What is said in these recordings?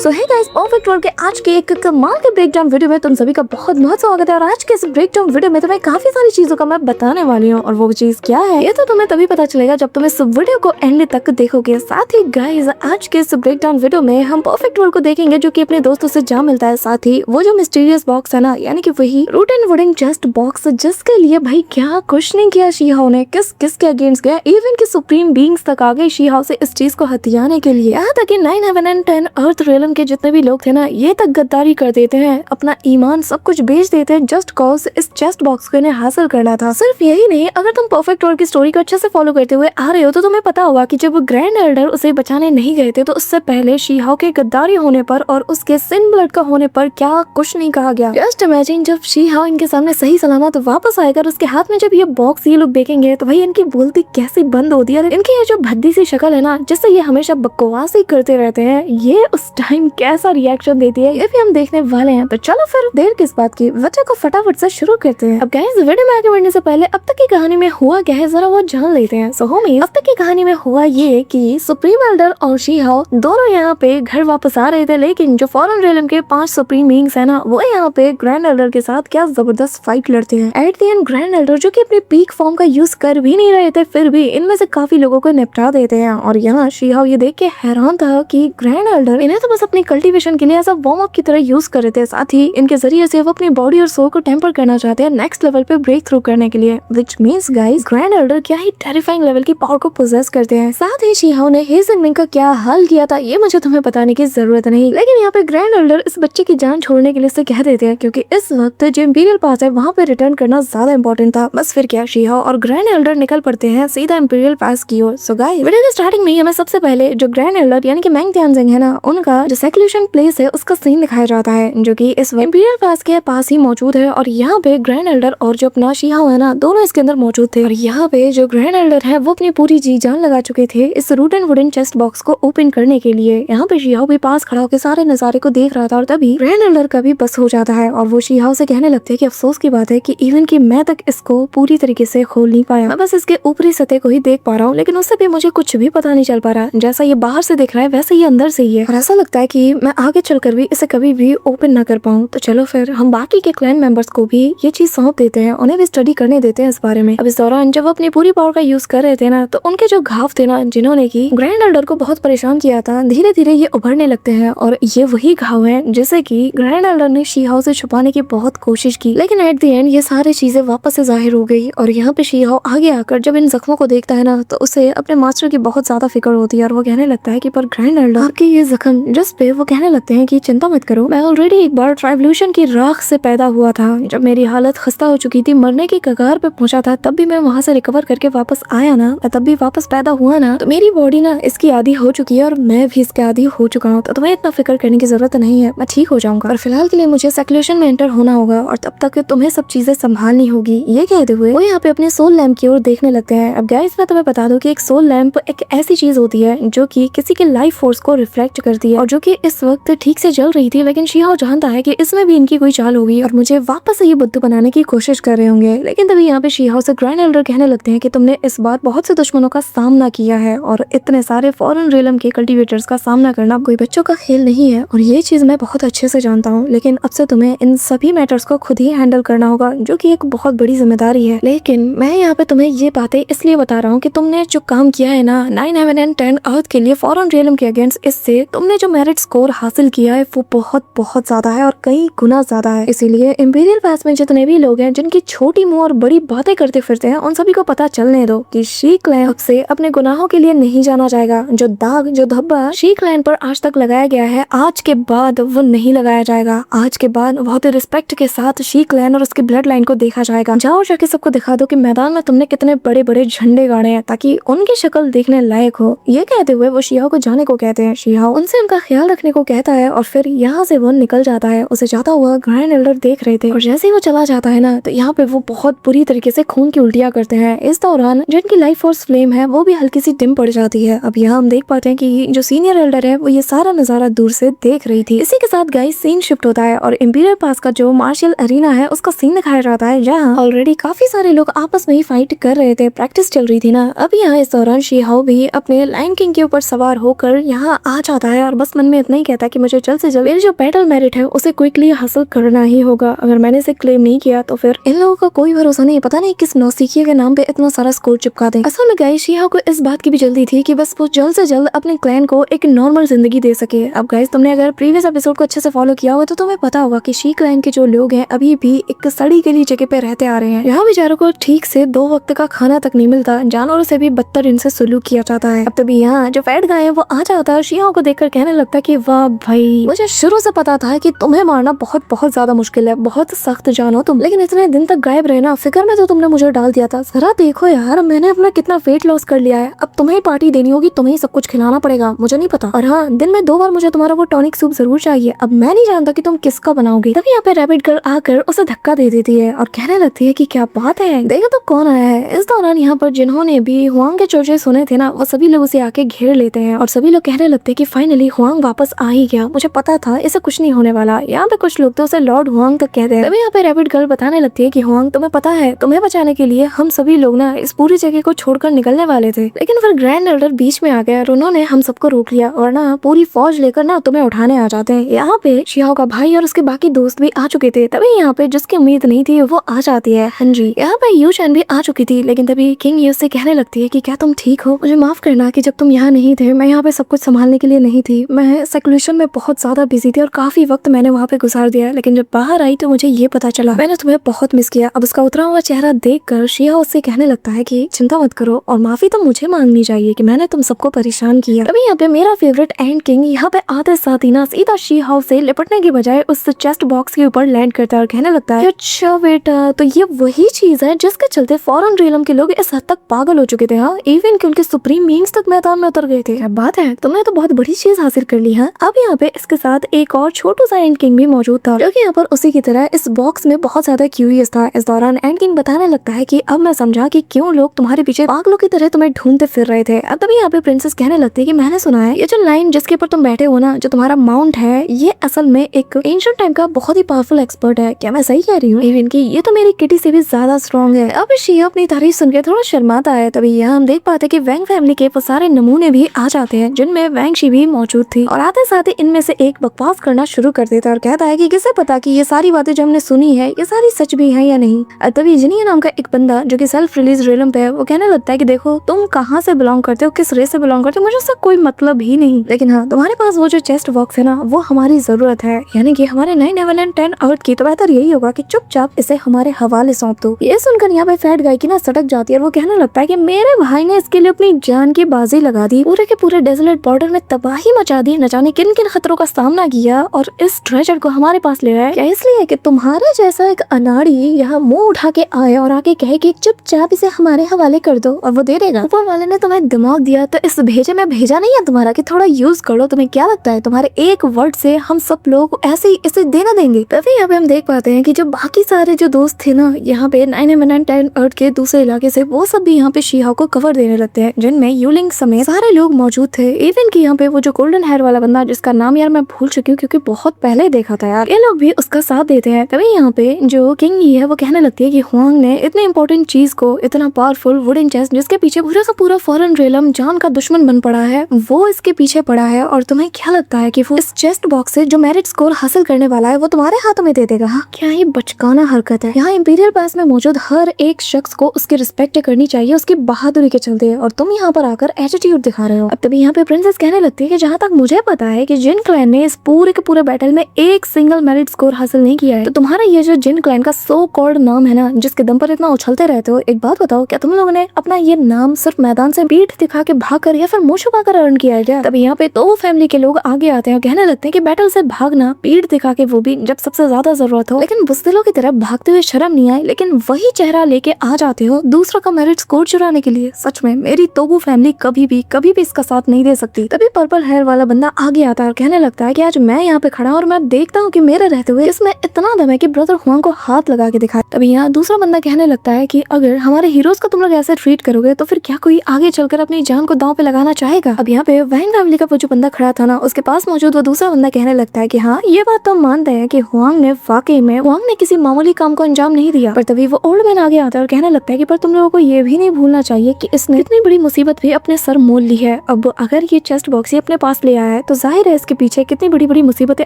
सो hey guys, perfect world के आज के एक कमाल के ब्रेकडाउन वीडियो में तुम सभी का बहुत बहुत स्वागत है। और आज के इस ब्रेकडाउन वीडियो में तुम्हें काफी सारी चीजों का मैं बताने वाली हूँ, और वो चीज क्या है ये तो तुम्हें तभी पता चलेगा जब तुम इस वीडियो को एंड तक देखोगे। साथ ही गाइस, आज के इस ब्रेकडाउन वीडियो में हम परफेक्ट वर्ल्ड को देखेंगे जो कि अपने दोस्तों से जा मिलता है। साथ ही वो जो मिस्टीरियस बॉक्स है ना, यानी कि वही रूट एंड वुडिंग चेस्ट बॉक्स, जिसके लिए भाई क्या कुछ नहीं किया शी-हाओ ने, किस के अगेंस्ट गया, इवन की सुप्रीम बीइंग्स तक आ गए शी-हाओ से इस चीज को हथियाने के लिए। यहाँ तक कि 9 हेवन एंड 10 अर्थ रियलम के जितने भी लोग थे ना, ये तक गद्दारी कर देते हैं, अपना ईमान सब कुछ बेच देते हैं जस्ट कॉज इस चेस्ट बॉक्स को इन्हें हासिल करना था। सिर्फ यही नहीं, अगर तुम परफेक्ट वर्ल्ड की स्टोरी को अच्छे से फॉलो करते हुए आ रहे हो तो तुम्हें पता होगा कि जब ग्रैंड एल्डर उसे बचाने नहीं गए थे तो उससे पहले शी-हाओ के गद्दारी होने पर और उसके सिन ब्लड का होने पर क्या कुछ नहीं कहा गया। जस्ट इमेजिन, जब शी-हाओ इनके सामने सही सलामत वापस आएगा, उसके हाथ में जब ये बॉक्स ये लोग देखेंगे तो भाई इनकी बोलती कैसी बंद होती है। इनकी ये जो भद्दी सी शक्ल है ना, जिससे ये हमेशा बकवास ही करते रहते हैं, ये उस टाइम कैसा रिएक्शन देती है ये भी हम देखने वाले हैं। तो चलो फिर देर किस बात की, वीडियो को फटाफट से शुरू करते हैं। अब गाइस, वीडियो में आगे बढ़ने से पहले अब तक की कहानी में हुआ क्या है जरा वो जान लेते हैं। सो होमीज, अब तक की कहानी में हुआ ये कि सुप्रीम एल्डर और शी-हाओ दोनों यहाँ पे घर वापस आ रहे थे, लेकिन जो फॉरेन रियलम के 5 सुप्रीम बीइंग्स है ना, वो यहाँ पे ग्रैंड एल्डर के साथ क्या जबरदस्त फाइट लड़ते हैं। At the end grand Elder, जो कि अपने पीक फॉर्म का यूज कर भी नहीं रहे थे, फिर भी इनमें से काफी लोगों को निपटा देते हैं। और यहाँ शी-हाओ ये देख के हैरान था कि ग्रैंड एल्डर इन्हें तो बस अपनी कल्टीवेशन के लिए ऐसा वार्म अप की तरह यूज कर रहे थे, साथ ही इनके जरिए से वो अपनी बॉडी और सोल को टेम्पर करना चाहते हैं नेक्स्ट लेवल पे ब्रेक थ्रू करने के लिए, which means guys, grand Elder क्या ही टेरिफाइंग लेवल की पावर को पोजेस करते हैं। साथ ही शी-हाओ ने हे जिंगमिंग का क्या हाल किया था ये मुझे तुम्हें बताने की जरूरत नहीं, लेकिन यहाँ पे ग्रैंड एल्डर इस बच्चे की जान छोड़ने के लिए से कह देते हैं, क्योंकि इस वक्त जो इंपीरियल पास है वहाँ पे रिटर्न करना ज्यादा इंपॉर्टेंट था। बस फिर क्या, शी-हाओ और ग्रैंड एल्डर निकल पड़ते हैं सीधा इंपीरियल पास की ओर। सो गाइस, वीडियो के स्टार्टिंग में हमें सबसे पहले जो ग्रैंड एल्डर यानी कि मैंग त्यानजिंग है ना, उनका जो सेक्लूशन प्लेस है उसका सीन दिखाया जाता है, जो कि इस इंपीरियल पास के पास ही मौजूद है। और यहाँ पे ग्रैंड एल्डर और जो अपना शी-हाओ है ना, दोनों इसके अंदर मौजूद थे। और यहाँ पे जो ग्रैंड एल्डर है वो अपनी पूरी जी जान लगा चुके थे इस root and wooden chest box को ओपन करने के लिए। यहाँ पे शी-हाओ भी पास खड़ा होकर सारे नजारे को देख रहा था, और तभी ग्रैंड एल्डर का भी बस हो जाता है और वो शी-हाओ से कहने लगते हैं कि अफसोस की बात है कि इवन कि मैं तक इसको पूरी तरीके से खोल नहीं पाया, मैं बस इसके ऊपरी सतह को ही देख पा रहा हूँ, लेकिन उससे भी मुझे कुछ भी पता नहीं चल पा रहा। जैसा ये बाहर से दिख रहा है वैसे ये अंदर से ही है, और ऐसा लगता है कि मैं आगे चलकर भी इसे कभी भी ओपन ना कर पाऊँ। तो चलो फिर हम बाकी के क्लैन मेंबर्स को भी ये चीज सौंप देते हैं, उन्हें भी स्टडी करने देते हैं इस बारे में। अब इस दौरान जब वो अपनी पूरी पावर का यूज कर रहे थे ना, तो उनके जो घाव थे ना, जिन्होंने की ग्रैंड एल्डर को बहुत परेशान किया था, धीरे धीरे ये उभरने लगते हैं। और ये वही घाव है जिसे की ग्रैंड एल्डर ने शी-हाओ से छुपाने की बहुत कोशिश की, लेकिन एट द एंड ये सारी चीजें वापस से जाहिर हो गई। और यहाँ पे शी-हाओ आगे आकर जब इन जख्मों को देखता है ना, तो उसे अपने मास्टर की बहुत ज्यादा फिक्र होती है, और वो कहने लगता है कि पर ग्रैंड एल्डर, आपके ये जख्म, जिस पे वो कहने लगते हैं कि चिंता मत करो, मैं ऑलरेडी एक बार ट्राइवल्यूशन की राख से पैदा हुआ था। जब मेरी हालत खस्ता हो चुकी थी, मरने की कगार पे पहुंचा था, तब भी मैं वहां से रिकवर करके वापस आया ना, तब भी वापस पैदा हुआ ना, तो मेरी बॉडी ना इसकी आदी हो चुकी है और मैं भी इसके आदी हो चुका हूँ। तो तुम्हें इतना फिक्र करने की जरूरत नहीं है, मैं ठीक हो जाऊंगा। और फिलहाल के लिए मुझे सेक्लूशन में एंटर होना होगा, और तब तक तुम्हें सब चीजें संभालनी होगी। ये कहते हुए वो यहाँ पे अपने सोल लैंप की ओर देखने लगते हैं। अब गाइस, मैं तुम्हें बता दूं कि एक सोल लैंप एक ऐसी चीज होती है जो कि किसी के लाइफ फोर्स को रिफ्लेक्ट करती है, और जो कि इस वक्त ठीक से जल रही थी, लेकिन शी-हाओ जानता है कि इसमें भी इनकी कोई चाल होगी और मुझे वापस से ये बुद्धू बनाने की कोशिश कर रहे होंगे। लेकिन तभी यहाँ पे शी-हाओ से ग्रैंड एल्डर कहने लगते हैं कि तुमने इस बार बहुत से दुश्मनों का सामना किया है, और इतने सारे फॉरेन रियलम के कल्टीवेटर्स का सामना करना कोई बच्चों का खेल नहीं है, और ये चीज मैं बहुत अच्छे से जानता हूँ। लेकिन अब से तुम्हें इन सभी मैटर्स को खुद ही हैंडल करना होगा, जो कि एक बहुत बड़ी जिम्मेदारी है। लेकिन मैं यहाँ पे तुम्हें ये बातें इसलिए बता रहा हूँ कि तुमने जो काम किया है ना 9 हेवन एंड 10 अर्थ के लिए फॉरेन रियलम के अगेंस्ट, इससे तुमने जो मेरिट स्कोर हासिल किया है वो बहुत बहुत ज्यादा है और कई गुना ज्यादा है। इसीलिए इंपीरियल पास में जितने भी लोग हैं जिनकी छोटी मुंह और बड़ी बातें करते फिरते हैं, उन सभी को पता चलने दो कि शी क्लैन अब से अपने गुनाहों के लिए नहीं जाना जाएगा। जो दाग, जो धब्बा शी क्लैन पर आज तक लगाया गया है, आज के बाद वो नहीं लगाया जाएगा। आज के बाद बहुत रिस्पेक्ट के साथ शी क्लैन और उसकी ब्लड लाइन को देखा जाएगा। जाओ जाके सबको दिखा दो कि मैदान में तुमने कितने बड़े बड़े झंडे गाड़े हैं, ताकि उनकी शक्ल देखने लायक हो। ये कहते हुए वो शी-हाओ को जाने को कहते हैं। शी-हाओ उनसे उनका ख्याल रखने को कहता है, और फिर यहाँ से वो निकल जाता है। उसे जाता हुआ ग्रैंड एल्डर देख रहे थे, और जैसे ही वो चला जाता है ना, तो यहाँ पे वो बहुत बुरी तरीके से खून की उल्टियाँ करते हैं। इस दौरान जिनकी लाइफ फोर्स फ्लेम है वो भी हल्की सी डिम पड़ जाती है। अब यहाँ हम देख पाते हैं कि जो सीनियर एल्डर है वो ये सारा नजारा दूर से देख रही थी। इसी के साथ गाइस सीन शिफ्ट होता है, और इंपीरियल पास का जो मार्शल अरीना है उसका सीन दिखाया जाता है, जहाँ ऑलरेडी काफी सारे लोग आपस में ही फाइट कर रहे थे, प्रैक्टिस चल रही थी ना। अब यहाँ इस दौरान शी-हाओ भी अपने लायन किंग के ऊपर सवार होकर यहाँ आ जाता है, और बस मन में इतना ही कहता है कि मुझे जल्द से जल्द मेरी जो बैटल मेरिट है उसे क्विकली हासिल करना ही होगा। अगर मैंने इसे क्लेम नहीं किया तो फिर इन लोगों का कोई भरोसा नहीं, पता नहीं किस नौसिखिया के नाम पे इतना सारा स्कोर चिपका दें। असल में गाइस शिहा को इस बात की भी जल्दी थी कि बस वो जल्द से जल्द अपने क्लैन को एक नॉर्मल जिंदगी दे सके। अब गाइस तुमने अगर प्रीवियस एपिसोड को अच्छे से फॉलो किया हो तो तुम्हें पता होगा कि शी क्लैन के जो लोग हैं अभी भी एक सड़ी गली जगह पे रहते आ रहे हैं। यहाँ बेचारों को ठीक से 2 वक्त का खाना तक नहीं मिलता, जानवरों से भी बदतर इनसे सलूक किया जाता है। अब तभी यहाँ जो फैट गाय है वो आ जाता है, शिहा को देखकर कहने लगता है कि वाह भाई, मुझे शुरू से पता था कि तुम्हें मारना बहुत बहुत ज्यादा मुश्किल है, बहुत सख्त जान हो तुम, लेकिन इतने दिन तक गायब रहे ना, फिक्र में तो तुमने मुझे डाल दिया था। जरा देखो यार, मैंने अपना कितना वेट लॉस कर लिया है, अब तुम्हें पार्टी देनी होगी, तुम्हें सब कुछ खिलाना पड़ेगा, मुझे नहीं पता। और हाँ, दिन में 2 बार मुझे तुम्हारा वो टॉनिक सूप जरूर चाहिए। अब मैं नहीं जानता कि तुम किसका बनाओगी। तभी यहाँ पे रैबिट गर्ल आकर उसे धक्का दे देती है और कहने लगती है कि क्या बात है, देखो तो कौन आया है। इस दौरान यहाँ पर जिन्होंने भी हुआंग के चर्चे सुने थे ना, वो सभी लोग उसे आके घेर लेते हैं और सभी लोग कहने लगते हैं कि फाइनली हुआंग वापस आ ही गया, मुझे पता था इसे कुछ नहीं होने वाला। यहाँ पे कुछ लोग तो उसे लॉर्ड हुआंग तक कहते हैं। तभी यहाँ पे रैबिट गर्ल बताने लगती है कि हुआंग, तुम्हें पता है, तुम्हें बचाने के लिए हम सभी लोग ना इस पूरी जगह को छोड़कर निकलने वाले थे, लेकिन फिर ग्रैंड एल्डर बीच में आ गया और उन्होंने हम सबको रोक लिया और ना पूरी फौज लेकर ना तुम्हें उठाने आ जाते हैं। यहाँ पे शिहाओ का भाई और उसके बाकी दोस्त भी आ चुके थे। तभी यहाँ पे जिसकी उम्मीद नहीं थी वो आ जाती है हंजी। यहाँ पे यू चैन भी आ चुकी थी, लेकिन तभी किंग यू से कहने लगती है कि क्या तुम ठीक हो, मुझे माफ करना कि जब तुम यहाँ नहीं थे, मैं यहाँ पे सब कुछ संभालने के लिए नहीं थी, मैं सेक्युलेशन में बहुत ज्यादा बिजी थी और काफी वक्त मैंने वहाँ पे गुजार दिया, लेकिन जब बाहर आई तो मुझे ये पता चला, मैंने तुम्हें बहुत मिस किया। अब उसका उतरा हुआ चेहरा देख कर शिहा उससे कहने लगता है कि चिंता मत करो और माफी तो मुझे मांगनी चाहिए कि मैंने तुम सबको परेशान किया। तभी यहाँ पे मेरा फेवरेट एंड किंग यहाँ पे आते साथ ही ना सीधा शिहा से लिपटने के बजाय उस चेस्ट बॉक्स के ऊपर लैंड करता है और कहने लगता है, अच्छा बेटा, तो ये वही चीज है जिसके चलते फॉरेन रियलम के लोग इस हद तक पागल हो चुके थे। हाँ, इवन कि उनके सुप्रीम बीइंग्स तक मैदान में उतर गए थे। क्या बात है, तुमने तो बहुत बड़ी चीज हासिल कर ली है। अब यहाँ पे इसके साथ एक और छोटू सा एंड किंग भी मौजूद था, जो कि यहाँ पर उसी की तरह इस बॉक्स में बहुत ज्यादा क्यूरियस था। इस दौरान एंड किंग बताने लगता है कि अब मैं समझा कि क्यों लोग तुम्हारे पीछे पागलों की तरह तुम्हें ढूंढते फिर रहे थे। अब तभी यहाँ पे प्रिंसेस कहने लगती है कि मैंने सुना है ये जो लाइन जिसके ऊपर तुम बैठे हो ना, जो तुम्हारा माउंट है, ये असल में एक एंशिएंट टाइम का बहुत ही पावरफुल एक्सपर्ट है। क्या मैं सही कह रही हूँ? इवन कि ये तो मेरी किटी से भी ज्यादा स्ट्रॉन्ग है। अब शिहा अपनी तारीफ सुनकर थोड़ा शर्माता है। तभी यहाँ हम देख पाते कि वैंग फैमिली के वो सारे नमूने भी आ जाते हैं, जिनमें वैंग शी भी मौजूद थी, और आते साथ ही इनमें से एक बकवास करना शुरू कर देता है और कहता है कि किसे पता कि ये सारी बातें जो हमने सुनी है ये सारी सच भी है या नहीं। तभी जिनिया नाम का एक बंदा जो कि सेल्फ रिलीज रियलम पे है, वो कहने लगता है कि देखो, तुम कहाँ से बिलोंग करते हो, किस रेस से बिलोंग करते हो, मुझे उससे कोई मतलब ही नहीं, लेकिन हाँ, तुम्हारे पास वो जो चेस्ट बॉक्स है ना, वो हमारी जरूरत है, यानी कि हमारे नए नेवरलैंड 10 अर्थ की, तो बेहतर यही होगा कि चुपचाप इसे हमारे हवाले सौंप दो। ये सुनकर यहाँ पे फैट गाय की ना सटक जाती है और वो कहने लगता है कि मेरे भाई ने इसके लिए अपनी जान की बाजी लगा दी, पूरे के पूरे डेजर्ट बॉर्डर में तबाही मचा दी, न जाने किन किन खतरों का सामना किया और इस ट्रेजर को हमारे पास ले आया। क्या इसलिए कि तुम्हारे जैसा एक अनाड़ी यहाँ मुंह उठा के आए और आके कहे कि चुपचाप इसे हमारे हवाले कर दो और वो दे देगा? ऊपर वाले ने तुम्हें दिमाग दिया तो इस भेजे में भेजा नहीं है तुम्हारा कि थोड़ा यूज करो। तुम्हें क्या लगता है तुम्हारे एक वर्ड से हम सब लोग ऐसे ही इसे देना देंगे? तभी यहाँ पे हम देख पाते हैं कि जो बाकी सारे जो दोस्त थे ना यहाँ पे 9/10 अर्थ के दूसरे इलाके से, वो सब भी यहाँ पे शिहा को कवर देने लगते हैं, जिनमें यूलिंग समेत सारे लोग मौजूद थे। इवन कि यहाँ पे वो जो गोल्डन हेयर वाला बंदा, जिसका नाम यार मैं भूल चुकी हूँ क्योंकि बहुत पहले देखा था यार, ये लोग भी उसका साथ देते हैं। तभी यहाँ पे जो किंग ही है वो कहने लगती है कि हुआंग ने इतने इंपॉर्टेंट चीज को, इतना पावरफुल वुडन चेस्ट जिसके पीछे पूरा का पूरा फॉरेन रियलम जान का दुश्मन बन पड़ा है, वो इसके पीछे पड़ा है, और तुम्हें क्या लगता है कि वो इस चेस्ट बॉक्स से जो मेरिट स्कोर हासिल करने वाला है वो तुम्हारे हाथों में दे देगा? हाँ, क्या ये बचकाना हरकत है? यहाँ इंपीरियल पास में मौजूद हर एक शख्स को उसकी रिस्पेक्ट करनी चाहिए उसकी बहादुरी के चलते, और तुम यहाँ पर आकर एटीट्यूड दिखा रहे हो। अब तभी यहाँ पे प्रिंसेस कहने लगती है कि जहाँ तक मुझे पता है कि जिन क्लैन ने इस पूरे के पूरे बैटल में एक सिंगल मेरिट स्कोर हासिल नहीं किया है, तो तुम्हारा ये जो जिन क्लैन का सो कॉल्ड नाम है ना, जिसके दम पर इतना उछलते रहते हो, एक बात बताओ, क्या तुम लोगों ने अपना ये नाम सिर्फ मैदान से पीठ दिखा के भाग कर या फिर मुंह छुपा कर अर्न किया है क्या? तभी यहाँ पे तो फैमिली के लोग आगे आते हैं और कहने लगते हैं कि बैटल से भागना, पीठ दिखा के, वो भी जब सबसे ज्यादा जरूरत हो, लेकिन बुज़दिलों की तरह भागते हुए शर्म नहीं आए, लेकिन वही चेहरा लेके आ जाते हो दूसरा का मेरिट स्कोर चुराने के लिए। सच में मेरी तोबू फैमिली कभी भी इसका साथ नहीं दे सकती। तभी पर्पल हेयर वाला बंदा आगे आता है और कहने लगता है कि आज मैं यहाँ पे खड़ा और मैं देखता हूँ कि मेरे रहते हुए इसमें इतना दम है कि ब्रदर हुआंग को हाथ लगा के दिखाए। तभी यहाँ दूसरा बंदा कहने लगता है कि अगर हमारे हीरोज को तुम लोग ऐसे ट्रीट करोगे तो फिर क्या कोई आगे चलकर अपनी जान को दांव पे लगाना चाहेगा? अब यहाँ पे वैंग फैमिली का वो जो बंदा खड़ा था ना, उसके पास मौजूद वो दूसरा बंदा कहने लगता है कि हाँ, ये बात तो हम मानते हैं कि हुआंग ने किसी मामूली काम को अंजाम नहीं दिया। पर तभी वो ओल्ड मैन आगे आता है और कहने लगता है कि पर तुम लोगों को ये भी नहीं भूलना चाहिए कि इसने इतनी बड़ी मुसीबत भी अपने सर मोल ली है। अब अगर ये चेस्ट बॉक्स ही अपने पास ले आया है तो जाहिर है इसके पीछे कितनी बड़ी बड़ी मुसीबतें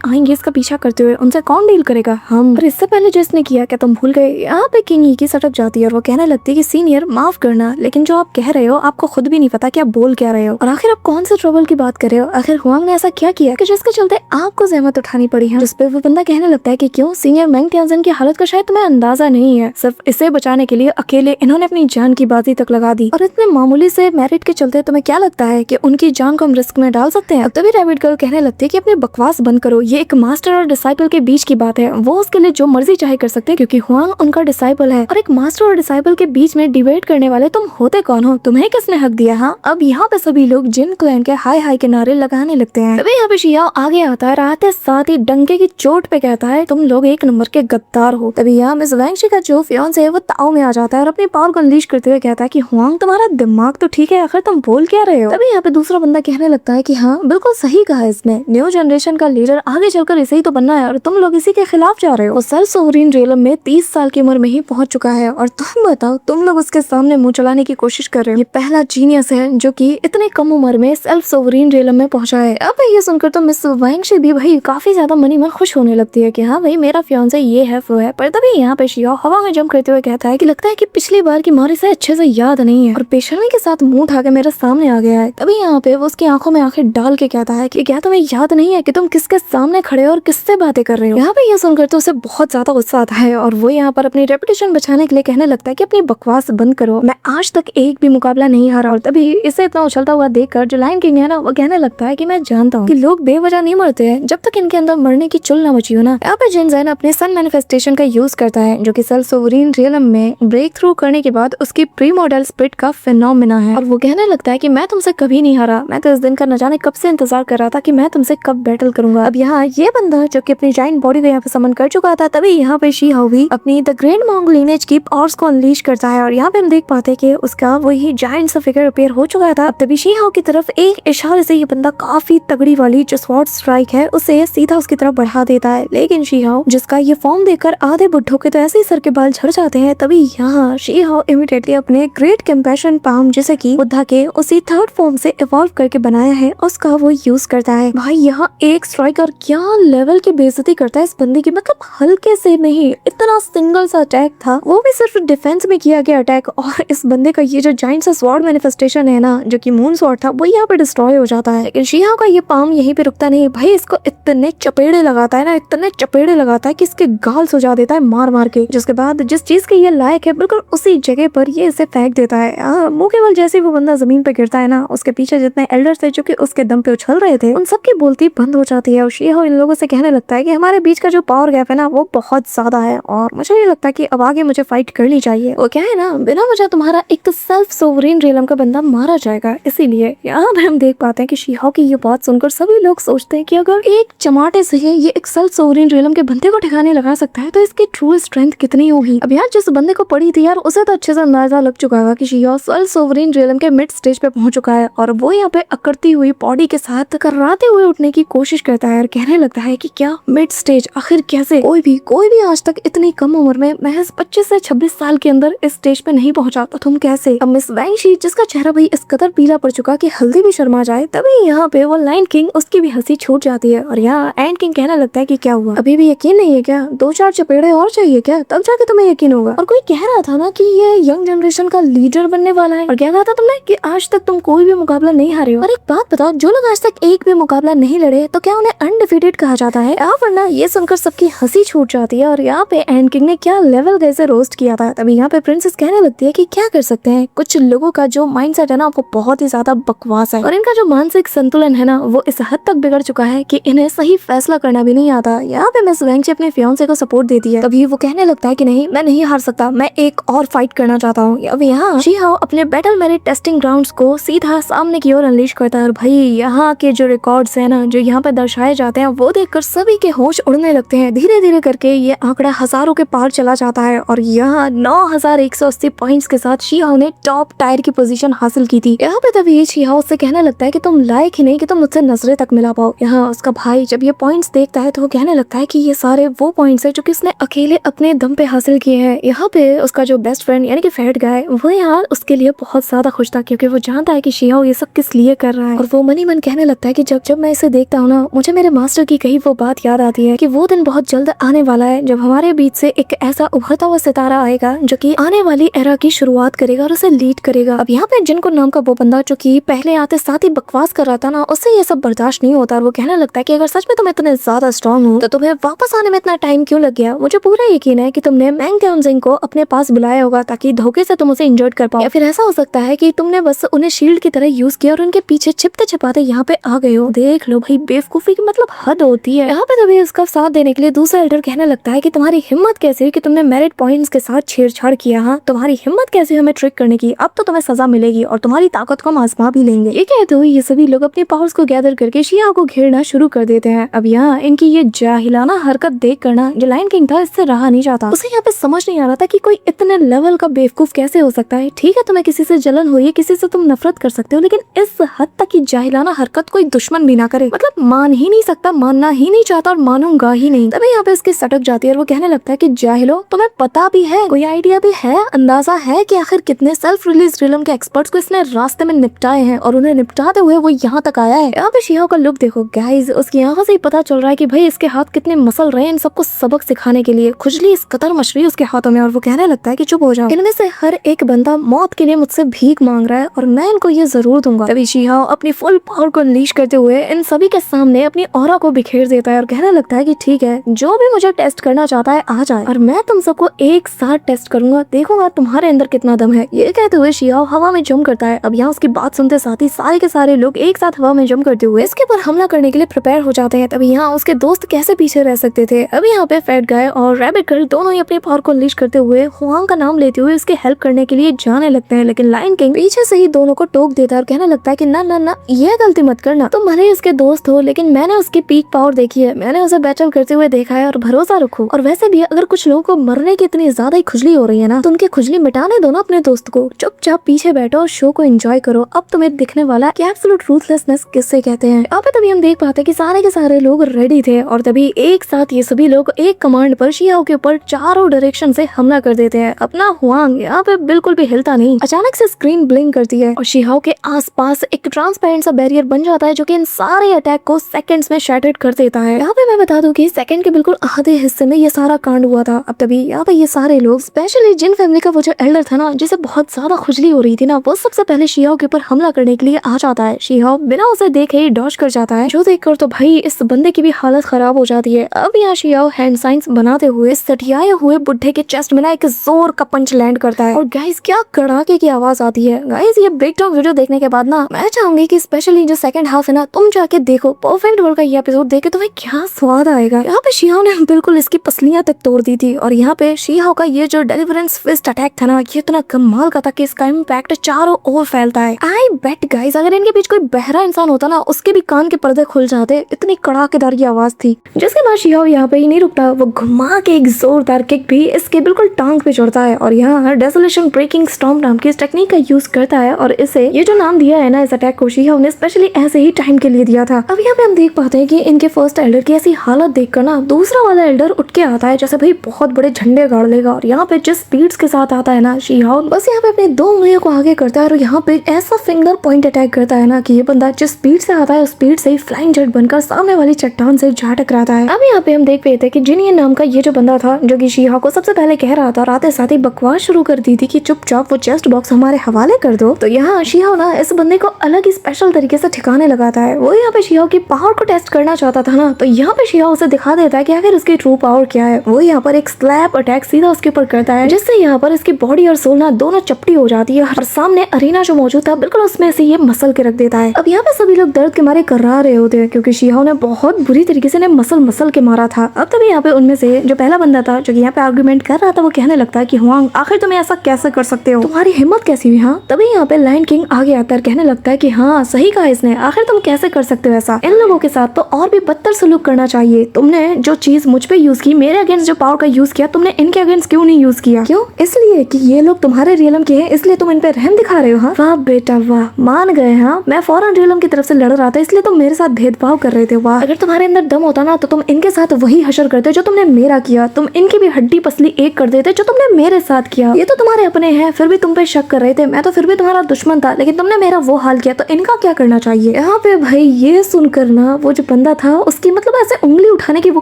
आएंगी। इसका पीछा करते हुए उनसे कौन डील करेगा? हम। और इससे पहले जो इसने किया क्या तुम भूल गए? यहाँ पे किंग की सटक जाती है और वो कहने लगती है कि सीनियर माफ करना, लेकिन जो आप कह रहे हो आपको खुद भी नहीं पता कि आप बोल क्या रहे हो, और आखिर आप कौन से ट्रबल की बात कर रहे हो? आखिर हुआंग ने ऐसा क्या किया कि जिसके चलते आपको जहमत उठानी पड़ी है? जिस पे वो बंदा कहने लगता है कि क्यों सीनियर मैंग टियानजन की हालत का शायद तुम्हें अंदाजा नहीं है, सिर्फ इसे बचाने के लिए अकेले इन्होंने अपनी जान की बाजी तक लगा दी, और इतने मामूली से मेरिट के चलते तुम्हें क्या लगता है कि उनकी जान को हम रिस्क में डाल सकते हैं? तभी रैबिट गर्ल कहने लगती है कि अपनी बकवास बंद करो, ये एक मास्टर और डिसाइपल के बीच की बात है, वो उसके लिए जो मर्जी चाहे कर सकते हैं क्योंकि हुआंग उनका डिसाइपल है, और एक मास्टर और डिसाइपल के बीच में डिबेट करने वाले तुम होते कौन हो? तुम्हें किसने हक दिया? हाँ, अब यहाँ पे सभी लोग जिन क्लैन के हाय हाय के नारे लगाने लगते हैं। तभी यहाँ पे शियाओ आगे आता है, आते साथ ही डंके की चोट पे कहता है तुम लोग एक नंबर के गद्दार हो। तभी यहाँ मिस वैंगशी का जो फियांसे है वो ताव में आ जाता है और अपनी पावर को अनलीश करते हुए कहता है कि हुआंग तुम्हारा दिमाग तो ठीक है, आखिर तुम बोल क्या रहे हो? तभी यहाँ पे दूसरा बंदा कहने लगता है कि हाँ बिल्कुल सही कहा इसने, न्यू जनरेशन का लीडर आगे चलकर इसे ही तो बनना है और तुम लोग इसी के खिलाफ जा रहे हो। सेल्फ सोवरीन रियलम में 30 साल की उम्र में ही पहुंच चुका है और तुम बताओ तुम लोग उसके सामने मुंह चलाने की कोशिश कर रहे हो। ये पहला जीनियस है जो कि इतने कम उम्र में सेल्फ सोवरीन रियलम में पहुंचा है। अब ये सुनकर तो मिस वैंगशी भी भाई काफी ज्यादा मनी मन खुश होने लगती है कि हाँ भाई मेरा फियांसे ये है वो है। पर तभी यहाँ पे शियाओ हवा में जंप करते हुए कहता है कि लगता है कि पिछली बार की मारी से अच्छे से याद नहीं है, और बेशर्मी के साथ मुंह उठा के मेरे सामने आ गया है। तभी यहाँ पे वो उसकी आंखों में आंखें डाल के कहता है कि क्या तुम्हें याद नहीं है कि तुम किसके सामने खड़े हो और किससे बातें कर रहे हो? यहाँ पे ये सुनकर तो उसे बहुत ज्यादा गुस्सा आता है और वो यहाँ पर अपनी रेपुटेशन बचाने के लिए कहने लगता है कि अपनी बकवास बंद करो, मैं आज तक एक भी मुकाबला नहीं हारा। और तभी इसे इतना उछलता हुआ देखकर जो लायन किंग है ना वो कहने लगता है कि मैं जानता हूँ कि लोग बेवजह नहीं मरते हैं जब तक इनके अंदर मरने की चुल ना बची हो ना। यहाँ पे जिन जैन अपने सन मैनिफेस्टेशन का यूज करता है जो कि सेल्फ सोवरीन रियलम में ब्रेक थ्रू करने के बाद उसकी प्री मॉडल स्पिरिट का फिनोमेना है, और वो कहने लगता है कि मैं तुमसे कभी नहीं हारा, मैं तो इस दिन का न जाने कब से इंतजार कर रहा था कि मैं तुमसे कब बैटल करूंगा। अब यहाँ ये बंदा जो कि अपनी जाइंट बॉडी को यहाँ पे समन कर चुका था, तभी यहाँ पे शी हाउ भी अपनी द ग्रेट मोंग लिनेज की पावर्स को अनलीश करता है और यहाँ पे हम देख पाते हैं कि उसका वही जाइंट सा फिगर अपीयर हो चुका था। अब तभी शी हाउ की तरफ एक इशारे से ये बंदा काफी तगड़ी वाली जो स्वॉर्ड स्ट्राइक है उसे सीधा उसकी तरफ बढ़ा देता है, लेकिन शी हाउ जिसका ये फॉर्म देखकर आधे बुढ़ों के तो ऐसे ही सर के बाल झड़ जाते हैं। तभी यहाँ शी हाउ इमीडिएटली अपने ग्रेट कंपैशन पाम जैसे कि बुद्धा के उसी थर्ड फॉर्म से इवॉल्व करके बनाया है उसका वो यूज करता है। भाई यहाँ एक स्ट्राइकर क्या लेवल की बेइज्जती करता है इस बंदे की, मतलब हल्के से नहीं, इतना सिंगल सा अटैक था वो भी सिर्फ डिफेंस में किया गया अटैक, और इस बंदे का ये जो जाइंट सा स्वॉर्ड मैनिफेस्टेशन है ना जो कि मून स्वॉर्ड था वो यहाँ पे डिस्ट्रॉय हो जाता है। लेकिन शी हाउ का ये पाम यहीं पे रुकता नहीं भाई, इसको इतने चपेड़े लगाता है ना, इतने चपेड़े लगाता है कि इसके गाल सुझा देता है मार मार के, जिसके बाद जिस चीज के ये लायक है बिल्कुल उसी जगह पर ये इसे फेंक देता है। मुंह केवल जैसे वो बंदा जमीन पे गिरता है ना उसके पीछे जितने एल्डर थे जो कि उसके दम पे उछल रहे थे उन सबकी बोलती बंद हो जाती है और शी हाउ इन लोगों से कहने लगता है कि हमारे बीच का जो पावर गैप है ना वो बहुत ज्यादा है और मुझे नहीं लगता कि अब आगे मुझे फाइट करनी चाहिए। वो क्या है ना बिना वजह तुम्हारा एक तो सेल्फ सोवरीन रियलम का बंदा मारा जाएगा, इसीलिए यहाँ पे हम देख पाते हैं कि शी हाउ की ये बात सुनकर सभी लोग सोचते हैं कि अगर एक चमाटे से ये एक सेल्फ सोवरीन रियलम के बंदे को ठिकाने लगा सकता है तो इसकी ट्रू स्ट्रेंथ कितनी होगी। अब यार जिस बंदे को पड़ी थी यार उसे तो अच्छे से अंदाजा लग चुका था कि she how self sovereign realm के मिड स्टेज पे पहुंच चुका है और वो यहाँ पे अकड़ती हुई बॉडी के साथ कराते हुए उठने की कोशिश करता है और कहने लगता है कि क्या मिड स्टेज, आखिर कैसे कोई भी आज तक इतनी कम उम्र में महज 25 से 26 साल के अंदर इस स्टेज पे नहीं पहुंचा, तो तुम कैसे? अब मिस वैंगशी जिसका चेहरा भाई इस कदर पीला पड़ चुका कि हल्दी भी शर्मा जाए, तभी यहाँ पे वो लायन किंग उसकी भी हंसी छूट जाती है और यहाँ एंड किंग कहने लगता है कि क्या हुआ, अभी भी यकीन नहीं है क्या? 2-4 चपेड़े और चाहिए क्या, तब जाके तुम्हें यकीन होगा। और कोई कह रहा था ना कि ये यंग जनरेशन का लीडर बनने वाला है, और क्या कहा था तुमने कि आज तक तुम कोई भी मुकाबला नहीं हारे हो। और एक बात बताओ, जो लोग आज तक एक भी मुकाबला नहीं लड़े तो क्या उन्हें अनडिफीटेड कहा जाता है? वरना ये सुनकर सबकी हंसी छूट जाती है और यहाँ पे एंड किंग ने क्या लेवल कैसे रोस्ट किया था। तभी यहाँ पे प्रिंसेस कहने लगती है कि क्या कर सकते हैं, कुछ लोगों का जो माइंडसेट है ना वो बहुत ही ज्यादा बकवास है और इनका जो मानसिक संतुलन है ना वो इस हद तक बिगड़ चुका है कि इन्हें सही फैसला करना भी नहीं आता। यहाँ पे मिस वैंगशी अपने फियांसे को सपोर्ट देती है, तभी वो कहने लगता है कि नहीं मैं नहीं हार सकता, मैं एक और फाइट करना चाहता हूँ। अब यहाँ शी हाउ अपने बैटल मेरिट टेस्टिंग ग्राउंड्स को सीधा सामने की ओर अनलीश करता है और भाई यहाँ के जो रिकॉर्ड्स है ना जो यहाँ पे दर्शाए जाते हैं वो देखकर सभी के होश उड़ने लगते हैं। धीरे धीरे करके ये आंकड़ा हजारों के पार चला जाता है और यहाँ 9180 पॉइंट्स के साथ शी हाउ ने टॉप टायर की पोजीशन हासिल की थी। यहाँ पे तभी शी हाउ से कहने लगता है कि तुम लायक ही नहीं कि तुम मुझसे नजरें तक मिला पाओ। यहाँ उसका भाई जब ये पॉइंट्स देखता है तो वो कहने लगता है कि ये सारे वो पॉइंट्स है जो कि उसने अकेले अपने दम पे हासिल किए हैं। यहाँ पे उसका जो बेस्ट फ्रेंड यानी कि फैट गाय वो यहाँ उसके लिए बहुत ज्यादा खुश था क्योंकि वो जानता है कि शी हाउ ये सब किस लिए कर रहा है और वो मनी मन कहने लगता है कि जब जब मैं इसे देखता हूँ ना, मुझे मेरे मास्टर की कही वो बात याद आती है कि वो दिन बहुत जल्द आने वाला है जब हमारे बीच से एक ऐसा उभरता हुआ सितारा आएगा जो कि आने वाली एरा की शुरुआत करेगा और उसे लीड करेगा। अब यहाँ पे जिनको नाम का वो बंदा जो कि पहले आते साथ ही बकवास कर रहा था ना, उससे ये सब बर्दाश्त नहीं होता और वो कहने लगता है कि अगर सच में तुम इतने ज्यादा स्ट्रॉन्ग हो तो तुम्हें वापस आने में इतना टाइम क्यों लग गया। मुझे पूरा यकीन है कि तुमने मैंग क्योनजिंग को अपने पास बुलाया होगा ताकि धोखे से तुम उसे इंजर्ड कर पाओ, या फिर ऐसा हो सकता है कि तुमने बस उन्हें शील्ड की तरह यूज किया और उनके पीछे छिपते छिपाते यहाँ पे आ गए हो। देख लो भाई, बेवकूफी की मतलब हद होती है। यहाँ पे तभी उसका साथ देने के लिए दूसरा एल्डर कहने लगता है कि तुम्हारी हिम्मत कैसे कि तुमने मेरिट पॉइंट्स के साथ छेड़छाड़ किया। हाँ, तुम्हारी हिम्मत कैसे हमें ट्रिक करने की, अब तो तुम्हें सजा मिलेगी और तुम्हारी ताकत को हम आजमा भी लेंगे। ये कहते हुए ये सभी लोग अपने पावर्स को गैदर करके शिया को घेरना शुरू कर देते हैं। अब यहाँ इनकी ये जाहिलाना हरकत देख करना जो लायन किंग था इससे रहा नहीं जाता। उसे यहाँ पे समझ नहीं आ रहा था कि कोई इतने लेवल का बेवकूफ कैसे हो सकता है। ठीक है, तुम्हें किसी से जलन हुई है, किसी से तुम नफरत कर सकते हो, लेकिन इस हद तक की जाहिलाना हरकत कोई दुश्मन भी ना करे। मतलब मान ही नहीं सकता, मानना ही नहीं चाहता और मानूंगा ही नहीं। तभी यहाँ पे इसकी सटक जाती है और वो कहने लगता है कि जाहिलो, तुम्हें पता भी है, कोई आइडिया भी है, अंदाजा है कि आखिर कितने सेल्फ रिलीज रिलम के एक्सपर्ट्स को इसने रास्ते में निपटाए हैं और उन्हें निपटाते हुए वो यहाँ तक आया है। यहाँ पे शिया का लुक देखो गाइज, उसकी आंखों से ही पता चल रहा है कि भाई इसके हाथ कितने मसल रहे हैं इन सबको सबक सिखाने के लिए। खुजली इस कदर मच रही है उसके हाथों में और वो कहने लगता है कि चुप हो जाओ, इनमें से हर एक बंदा मौत के लिए मुझसे भीख मांग रहा है और मैं इनको ये जरूर दूंगा। तभी शिया अपनी फुल पावर को अनलीश करते हुए इन सभी के सामने अपनी ऑरा को बिखेर देता है और कहने लगता है कि ठीक है, जो भी मुझे टेस्ट करना चाहता है आ जाए और मैं तुम सबको एक साथ टेस्ट करूंगा, देखूंगा तुम्हारे अंदर कितना दम है। ये कहते हुए शिया हवा में जंप करता है। अब यहाँ उसकी बात सुनते साथ ही सारे के सारे लोग एक साथ हवा में जंप करते हुए इसके ऊपर हमला करने के लिए प्रिपेयर हो जाते हैं। तभी यहाँ उसके दोस्त कैसे पीछे रह सकते थे। अब यहाँ पे फैट गाय और रैबिट गर्ल दोनों ही अपनी पावर को अनलीश करते हुए हुआंग का नाम लेते हुए उसके हेल्प करने के लिए जाने लगते हैं, लेकिन लायन किंग पीछे से ही दोनों को टोक देता है और कहने लगता है कि ना ना ना, ये गलती मत करना, तुम भले ही उसके दोस्त हो लेकिन मैंने उसकी पीक पावर देखी है, मैंने उसे बैटल करते हुए देखा है और भरोसा रखो। और वैसे भी अगर कुछ लोगों को मरने की इतनी ज्यादा ही खुजली हो रही है ना, तो उनकी खुजली मिटाने दो ना अपने दोस्त को, चुपचाप पीछे बैठो और शो को एंजॉय करो। अब तुम्हें दिखने वाला कि एब्सोल्यूट रूथलेसनेस किससे कहते हैं। अब तभी हम देख पाते हैं कि सारे के सारे लोग रेडी थे और तभी एक साथ ये सभी लोग एक कमांड पर शियाओ के ऊपर चारों डायरेक्शन से हमला कर देते हैं। अपना हुआंग यहाँ पे बिल्कुल भी हिलता नहीं, अचानक से स्क्रीन ब्लिंक करती है और शियाओ के आसपास एक ट्रांसपेरेंट सा बैरियर बन जाता है जो कि इन सारे अटैक को सेकंड्स में शैटर्ड कर देता है। यहाँ पे मैं बता दूं कि सेकंड के बिल्कुल आधे हिस्से में ये सारा कांड हुआ था। अब तभी यहाँ पे ये सारे लोग, स्पेशली जिन फैमिली का वो जो एल्डर था ना जिसे बहुत ज्यादा खुजली हो रही थी ना, वो सबसे पहले शियाओ के ऊपर हमला करने के लिए आ जाता है। शियाओ बिना उसे देखे ही डॉज कर जाता है, जो देखकर तो भाई इस बंदे की भी हालत खराब हो जाती है। अब यहाँ शियाओ हैंड साइंस बनाते हुए सटियाए हुए बुढ़े के चेस्ट में ना एक जोर का पंच लैंड करता है और गाइस क्या कड़ाके की आवाज आती है। गाइस ये ब्रेकडाउन वीडियो देखने के बाद ना मैं चाहूंगी कि स्पेशली जो सेकंड हाफ है ना, तुम जाके देखो, परफेक्ट वर्ल्ड का ये एपिसोड देखे तुम्हें क्या स्वाद आएगा। यहाँ पे शियाओ ने बिल्कुल इसकी पसलियां तक तोड़ दी थी और यहाँ पे शियाओ का ये जो डेलिवरेंस फिस्ट अटैक था ना, ये इतना कमाल का था कि इसका इम्पैक्ट चारों ओर फैलता है। आई बेट गाइस अगर इनके बीच कोई बहरा इंसान होता ना, उसके भी कान के पर्दे खुल जाते, इतनी कड़ाकेदार की आवाज थी। जिसके बाद शियाओ यहाँ पे ही नहीं रुकता, वो घुमा के एक जोरदार किक भी इसके बिल्कुल टांग पे चढ़ता है और यहाँ डेसोलेशन ब्रेकिंग स्टॉर्म नाम की इस टेक्निक का यूज करता है और इसे ये जो नाम दिया है ना इस अटैक को, शियाओ ने स्पेशली ऐसे ही टाइम के लिए दिया था। अब यहाँ पे हम देख पाते हैं कि इनके फर्स्ट एल्डर की ऐसी हालत देखकर ना दूसरा वाला एल्डर उठ के आता है जैसे भाई बहुत बड़े झंडे गाड़ लेगा और यहाँ पे जिस स्पीड्स के साथ आता है ना शियाओ, बस यहाँ पे अपने दो उंगलियों को आगे करता है और यहाँ पे ऐसा फिंगर पॉइंट अटैक करता है ना कि ये बंदा जिस स्पीड से आता है उस स्पीड से ही फ्लाइंग जेट बनकर सामने वाली चट्टान से जा टकराता है। अब यहाँ पे हम देख पाते हैं कि जिनियन नाम का ये जो बंदा था जो कि शियाओ को सबसे पहले कह रहा था और आते साथ ही बकवास शुरू कर दी थी कि चुपचाप वो चेस्ट बॉक्स हमारे हवाले कर दो, तो यहाँ शियाओ ना इस बंदे को अलग ही स्पेशल तरीके से ठिकाने लगाता है। वो यहाँ पे शियाओ की पावर को टेस्ट करना चाहता था ना, तो यहाँ पे शियाओ उसे दिखा देता है कि आखिर उसकी ट्रू पावर क्या है। वो यहाँ पर एक स्लैप अटैक सीधा उसके ऊपर करता है जिससे यहाँ पर इसकी बॉडी और सोल ना दोनों चपटी हो जाती है और सामने अरीना जो मौजूद था बिल्कुल उसमें से ये मसल के रख देता है। अब यहाँ पे सभी लोग दर्द के मारे कर्रा रहे होते हैं क्योंकि शियाओ ने बहुत बुरी तरीके से मसल के मारा था। अब तभी यहाँ पे उनमें से जो पहला बंदा था जो यहाँ पे आर्गुमेंट कर रहा था, वो कहने लगता है कि हुआंग आखिर तुम ऐसा कैसे कर सकते हो, तुम्हारी हिम्मत कैसी हुई। हाँ, तभी यहाँ पे लायन किंग आगे आता है, कहने लगता है कि हाँ सही कहा इसने, आखिर तुम कैसे कर सकते हो ऐसा, इन लोगों के साथ तो और भी बदतर सलूक करना चाहिए। तुमने जो चीज मुझ पे यूज की, मेरे अगेंस्ट जो पावर का यूज किया, तुमने इनके अगेंस्ट क्यों नहीं यूज किया? क्यों? इसलिए कि ये लोग तुम्हारे रियलम के हैं इसलिए तुम इन पे रहम दिखा रहे हो। हाँ वाह बेटा वाह, मान गए। हाँ मैं फौरन रियलम की तरफ से लड़ रहा था इसलिए तुम मेरे साथ भेदभाव कर रहे थे। वाह, अगर तुम्हारे अंदर दम होता ना तो तुम इनके साथ वही हशर करते जो तुमने मेरा किया, तुम इनकी भी हड्डी पसली एक कर देते जो तुमने मेरे साथ किया। ये तो तुम्हारे अपने हैं फिर भी तुम पे शक कर रहे थे, मैं तो फिर भी तुम्हारा दुश्मन था, लेकिन तुमने मेरा वो हाल किया तो इनका क्या करना चाहिए। यहाँ पे भाई ये सुनकर ना वो जो बंदा था उसकी मतलब ऐसे उंगली उठाने की वो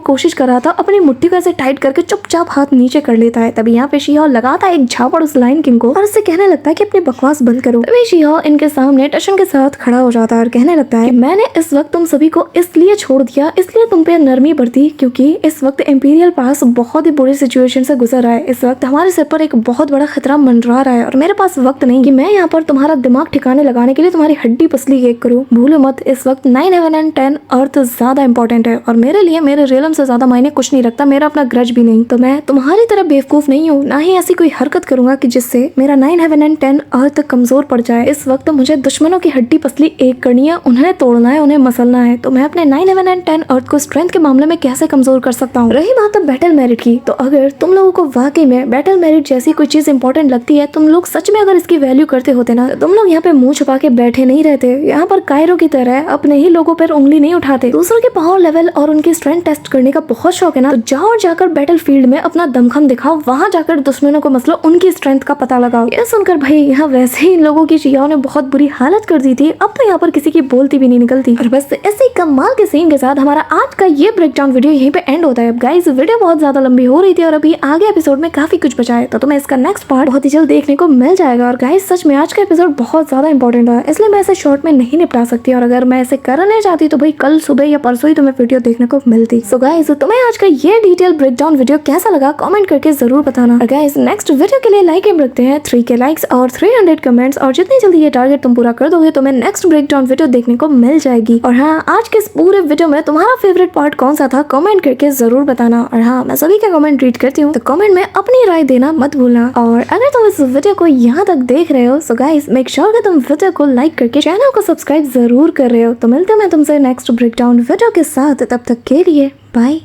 कोशिश कर रहा था, अपनी मुट्ठी को ऐसे टाइट करके चुपचाप हाथ नीचे कर लेता है। तभी यहाँ पे शी-हो लगाता है एक झापड़ उस लायन किंग को और उससे कहने लगता है कि अपनी बकवास बंद करो। तभी शी-हो इनके सामने टशन के साथ खड़ा हो जाता है और कहने लगता है कि मैंने इस वक्त तुम सभी को इसलिए छोड़ दिया, इसलिए तुम पे नरमी बरती क्योंकि इस वक्त इंपीरियल पास बहुत ही बुरी सिचुएशन से गुजर रहा है। इस वक्त हमारे सिर पर एक बहुत बड़ा खतरा मंडरा रहा है और मेरे पास वक्त नहीं कि मैं यहाँ पर तुम्हारा दिमाग ठिकाने लगाने के लिए तुम्हारी हड्डी पसली एक करूँ। भूलो मत, इस वक्त 9 हेवन एंड 10 अर्थ ज्यादा इंपॉर्टेंट है और मेरे लिए मेरे रियलम से ज्यादा मायने कुछ नहीं रखता, मेरा अपना ग्रज भी नहीं। तो मैं तुम्हारी तरह बेवकूफ नहीं हूँ, ना ही ऐसी कोई हरकत करूंगा कि जिससे मेरा 9 हेवन एंड 10 अर्थ कमजोर पड़ जाए। इस वक्त मुझे दुश्मनों की हड्डी पसली एक करनी है, उन्हें तोड़ना है, उन्हें मसलना है। तो मैं अपने 9 हेवन एंड 10 अर्थ को स्ट्रेंथ के मामले में कैसे कमजोर कर सकता हूँ। रही बात अब बैटल मेरिट की, तो अगर तुम लोगों को वाकई में बैटल मेरिट जैसी कोई चीज इंपॉर्टेंट लगती है, तुम लोग सच में अगर इसकी वैल्यू करते होते ना, तो तुम लोग यहाँ पे मुंह छुपा के बैठे नहीं रहते, यहाँ पर कायरो की तरह अपने ही लोगों पर उंगली नहीं उठाते। दूसरों के पावर लेवल और उनकी स्ट्रेंथ टेस्ट करने का बहुत शौक है ना, तो जाओ और जाकर बैटल फील्ड में अपना दमखम दिखाओ, वहां जाकर दुश्मनों को मसलो, उनकी स्ट्रेंथ का पता लगाओ। ये सुनकर भाई यहाँ वैसे ही इन लोगों की शी-हो ने बहुत बुरी हालत कर दी थी, अब तो यहाँ पर किसी की बोलती भी नहीं निकलती। और बस ऐसे ही कमाल के सीन के साथ हमारा आज का ये ब्रेकडाउन वीडियो यहीं पे एंड होता है। अब गाइस वीडियो बहुत ज्यादा लंबी हो रही थी और अभी आगे एपिसोड में काफी कुछ बचा है, तो तुम्हें इसका नेक्स्ट पार्ट बहुत ही जल्द देखने को मिल जाएगा। और गाइस सच में आज का एपिसोड बहुत ज्यादा इंपॉर्टेंट है, इसलिए मैं इसे शॉर्ट में नहीं निपटा सकती, और अगर मैं ऐसे करना चाहती तो भाई कल सुबह या परसों ही तुम्हें वीडियो देखने को मिलती। सो गाइस तुम्हें आज का ये डिटेल ब्रेकडाउन वीडियो कैसा लगा कमेंट करके जरूर बताना। और गाइस नेक्स्ट वीडियो के लिए लाइक एम रखते हैं 3K लाइक्स और 300 कमेंट्स, और जितनी जल्दी ये टारगेट तुम पूरा कर दोगे तो मैं नेक्स्ट ब्रेकडाउन वीडियो देखने को मिल जाएगी। और हाँ, आज के इस पूरे वीडियो में तुम्हारा फेवरेट पार्ट कौन सा था कमेंट करके जरूर बताना। और हाँ, मैं सभी का कमेंट रीड करती हूँ, तो कमेंट में अपनी राय देना मत भूलना। और अगर तुम इस वीडियो को यहाँ तक देख रहे हो, सो गाइस मेक श्योर कि तुम वीडियो को लाइक करके चैनल को सब्सक्राइब जरूर कर रहे हो। तो मिलते हैं मैं तुमसे नेक्स्ट ब्रेकडाउन वीडियो के साथ, तब तक के लिए बाय।